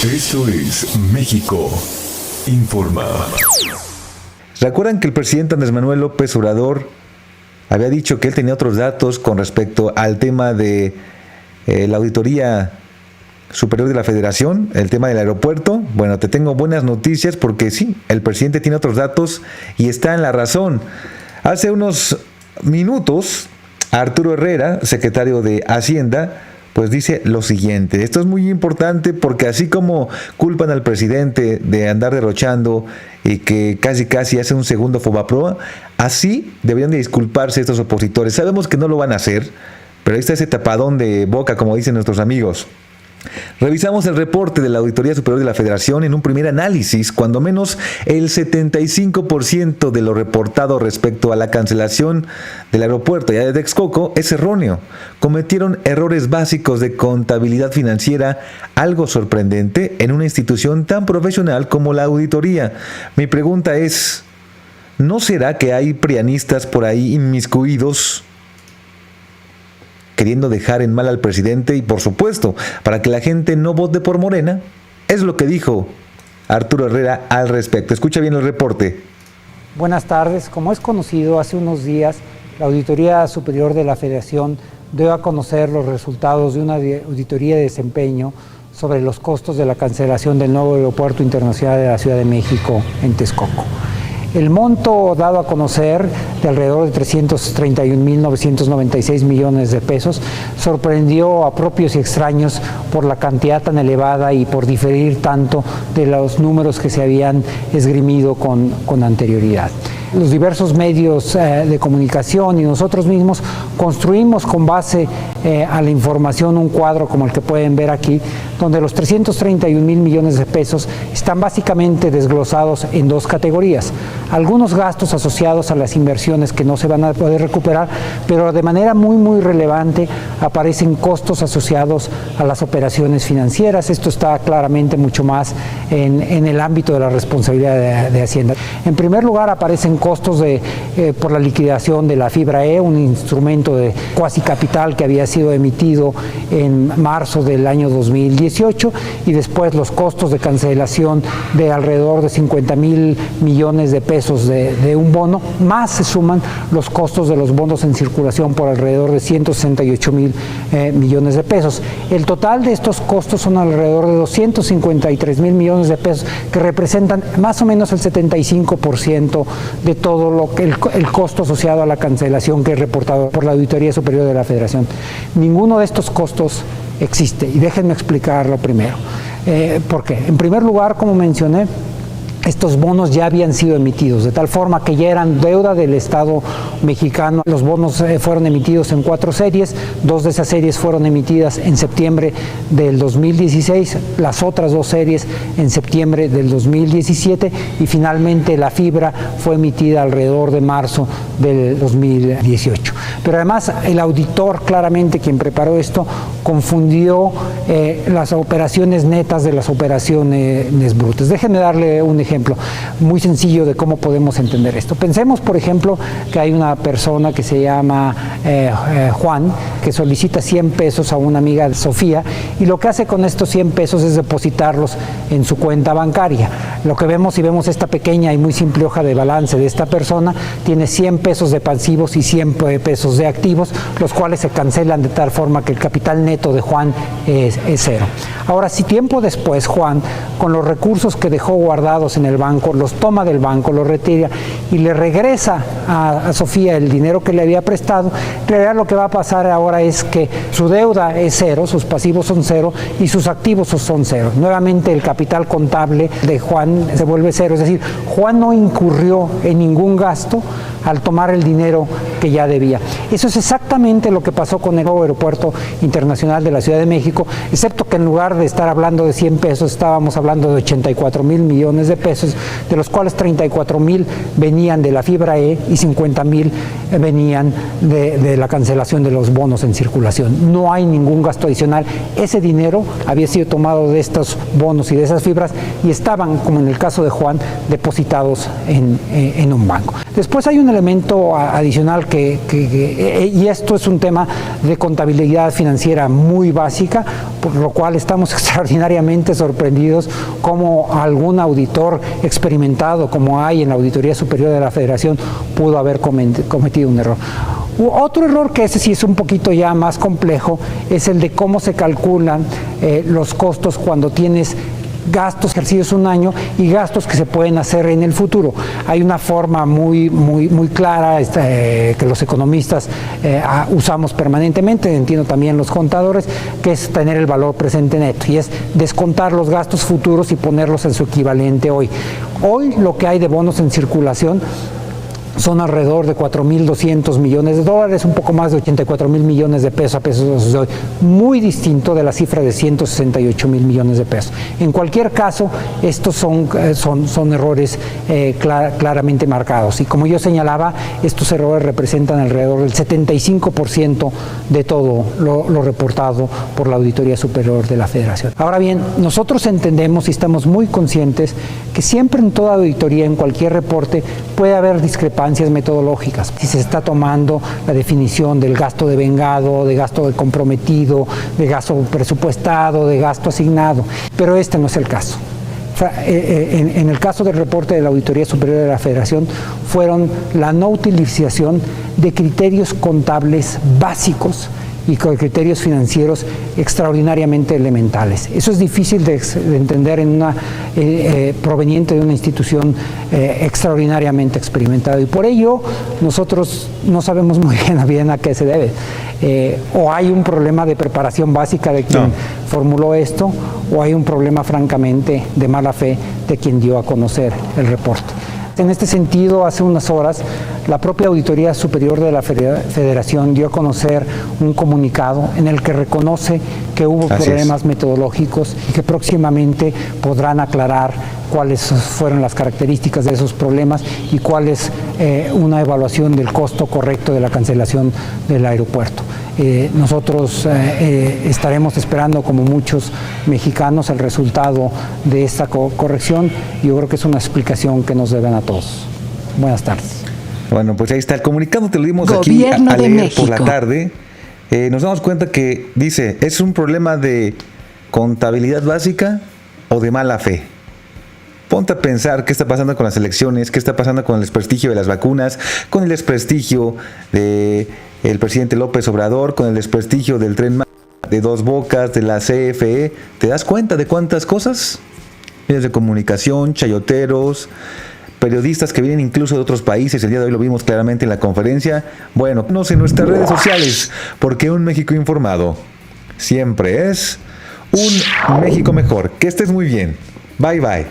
Esto es México Informa. ¿Recuerdan que el presidente Andrés Manuel López Obrador había dicho que él tenía otros datos con respecto al tema de la Auditoría Superior de la Federación, el tema del aeropuerto? Bueno, te tengo buenas noticias porque sí, el presidente tiene otros datos y está en la razón. Hace unos minutos, Arturo Herrera, secretario de Hacienda, pues dice lo siguiente. Esto es muy importante porque así como culpan al presidente de andar derrochando y que casi hace un segundo Fobaproa, así deberían de disculparse estos opositores. Sabemos que no lo van a hacer, pero ahí está ese tapadón de boca, como dicen nuestros amigos. Revisamos el reporte de la Auditoría Superior de la Federación. En un primer análisis, cuando menos el 75% de lo reportado respecto a la cancelación del aeropuerto ya de Texcoco es erróneo. Cometieron errores básicos de contabilidad financiera, algo sorprendente en una institución tan profesional como la auditoría. Mi pregunta es, ¿no será que hay prianistas por ahí inmiscuidos queriendo dejar en mal al presidente y, por supuesto, para que la gente no vote por Morena? Es lo que dijo Arturo Herrera al respecto. Escucha bien el reporte. Buenas tardes. Como es conocido, hace unos días la Auditoría Superior de la Federación dio a conocer los resultados de una auditoría de desempeño sobre los costos de la cancelación del nuevo aeropuerto internacional de la Ciudad de México en Texcoco. El monto dado a conocer, de alrededor de 331.996 millones de pesos, sorprendió a propios y extraños por la cantidad tan elevada y por diferir tanto de los números que se habían esgrimido con anterioridad. Los diversos medios de comunicación y nosotros mismos construimos con base a la información un cuadro como el que pueden ver aquí, donde los 331.000 millones de pesos están básicamente desglosados en dos categorías. Algunos gastos asociados a las inversiones que no se van a poder recuperar, pero de manera muy relevante aparecen costos asociados a las operaciones financieras. Esto está claramente mucho más en el ámbito de la responsabilidad de Hacienda. En primer lugar, aparecen costos por la liquidación de la Fibra E, un instrumento de cuasi capital que había sido emitido en marzo del año 2018, y después los costos de cancelación de alrededor de 50.000 millones de pesos de un bono, más se suman los costos de los bonos en circulación por alrededor de 168.000 millones de pesos. El total de estos costos son alrededor de 253.000 millones de pesos, que representan más o menos el 75% de todo lo que el costo asociado a la cancelación que es reportado por la Auditoría Superior de la Federación. Ninguno de estos costos existe, y déjenme explicarlo primero. ¿Por qué? En primer lugar, como mencioné, estos bonos ya habían sido emitidos, de tal forma que ya eran deuda del Estado mexicano. Los bonos fueron emitidos en 4 series, 2 de esas series fueron emitidas en septiembre del 2016, las otras 2 series en septiembre del 2017, y finalmente la Fibra fue emitida alrededor de marzo del 2018. Pero además el auditor, claramente quien preparó esto, confundió las operaciones netas de las operaciones brutas. Déjenme darle un ejemplo muy sencillo de cómo podemos entender esto. Pensemos, por ejemplo, que hay una persona que se llama Juan, que solicita 100 pesos a una amiga de Sofía, y lo que hace con estos 100 pesos es depositarlos en su cuenta bancaria. Lo que vemos, si vemos esta pequeña y muy simple hoja de balance de esta persona, tiene 100 pesos de pasivos y 100 pesos de activos, los cuales se cancelan de tal forma que el capital neto de Juan es cero. Ahora, si tiempo después Juan, con los recursos que dejó guardados en el banco, los toma del banco, los retira y le regresa a Sofía el dinero que le había prestado, en realidad lo que va a pasar ahora es que su deuda es cero, sus pasivos son cero y sus activos son cero. Nuevamente el capital contable de Juan se vuelve cero, es decir, Juan no incurrió en ningún gasto al tomar el dinero que ya debía. Eso es exactamente lo que pasó con el nuevo aeropuerto internacional de la Ciudad de México, excepto que en lugar de estar hablando de 100 pesos, estábamos hablando de 84.000 millones de pesos, de los cuales 34.000 venían de la Fibra E y 50.000 venían de la cancelación de los bonos en circulación. No hay ningún gasto adicional. Ese dinero había sido tomado de estos bonos y de esas fibras y estaban, como en el caso de Juan, depositados en un banco. Después hay un elemento adicional y esto es un tema de contabilidad financiera muy básica. por lo cual estamos extraordinariamente sorprendidos como algún auditor experimentado, como hay en la Auditoría Superior de la Federación, pudo haber cometido un error. Otro error, que ese sí es un poquito ya más complejo, es el de cómo se calculan los costos cuando tienes gastos ejercidos un año y gastos que se pueden hacer en el futuro. Hay una forma muy clara que los economistas usamos permanentemente, entiendo también los contadores, que es tener el valor presente neto, y es descontar los gastos futuros y ponerlos en su equivalente hoy. Hoy lo que hay de bonos en circulación son alrededor de 4.200 millones de dólares, un poco más de 84.000 millones de pesos a pesos de hoy, muy distinto de la cifra de 168.000 millones de pesos. En cualquier caso, estos son errores claramente marcados, y como yo señalaba, estos errores representan alrededor del 75% de todo lo reportado por la Auditoría Superior de la Federación. Ahora bien, nosotros entendemos y estamos muy conscientes que siempre en toda auditoría, en cualquier reporte, puede haber discrepancias metodológicas. Si se está tomando la definición del gasto devengado, de gasto comprometido, de gasto presupuestado, de gasto asignado, pero este no es el caso. En el caso del reporte de la Auditoría Superior de la Federación, fueron la no utilización de criterios contables básicos y con criterios financieros extraordinariamente elementales. Eso es difícil de entender en proveniente de una institución extraordinariamente experimentada, y por ello nosotros no sabemos muy bien a qué se debe. O hay un problema de preparación básica de quien formuló esto, o hay un problema francamente de mala fe de quien dio a conocer el reporte. En este sentido, hace unas horas, la propia Auditoría Superior de la Federación dio a conocer un comunicado en el que reconoce que hubo problemas metodológicos y que próximamente podrán aclarar cuáles fueron las características de esos problemas y cuál es una evaluación del costo correcto de la cancelación del aeropuerto. Nosotros estaremos esperando, como muchos mexicanos, el resultado de esta corrección. Yo creo que es una explicación que nos deben a todos. Buenas tardes. Bueno, pues ahí está el comunicado, te lo dimos aquí a leer por la tarde. Nos damos cuenta que dice, ¿es un problema de contabilidad básica o de mala fe? Ponte a pensar qué está pasando con las elecciones, qué está pasando con el desprestigio de las vacunas, con el desprestigio del presidente López Obrador, con el desprestigio del Tren Maya, de Dos Bocas, de la CFE. ¿Te das cuenta de cuántas cosas? Medios de comunicación, chayoteros, periodistas que vienen incluso de otros países. El día de hoy lo vimos claramente en la conferencia. Bueno, no sé, en nuestras redes sociales, porque un México informado siempre es un México mejor. Que estés muy bien. Bye bye.